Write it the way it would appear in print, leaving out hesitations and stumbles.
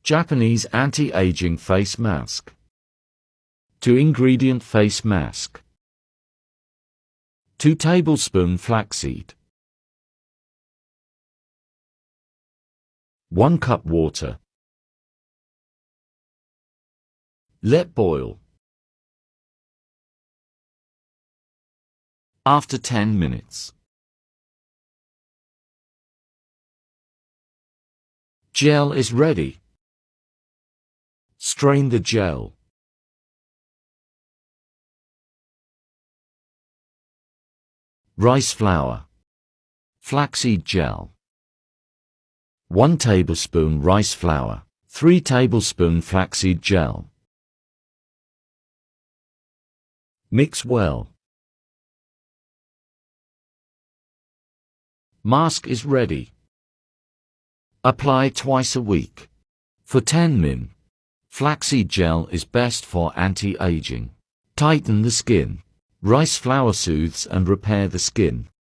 Japanese anti-aging face mask. 2-ingredient face mask. 2 tablespoon flaxseed. 1 cup water. Let boil. After 10 minutes. Gel is ready. Strain the gel. Rice flour. Flaxseed gel. 1 tablespoon rice flour. 3 tablespoon flaxseed gel. Mix well. Mask is ready. Apply twice a week. For 10 min. Flaxseed gel is best for anti-aging. Tighten the skin. Rice flour soothes and repair the skin.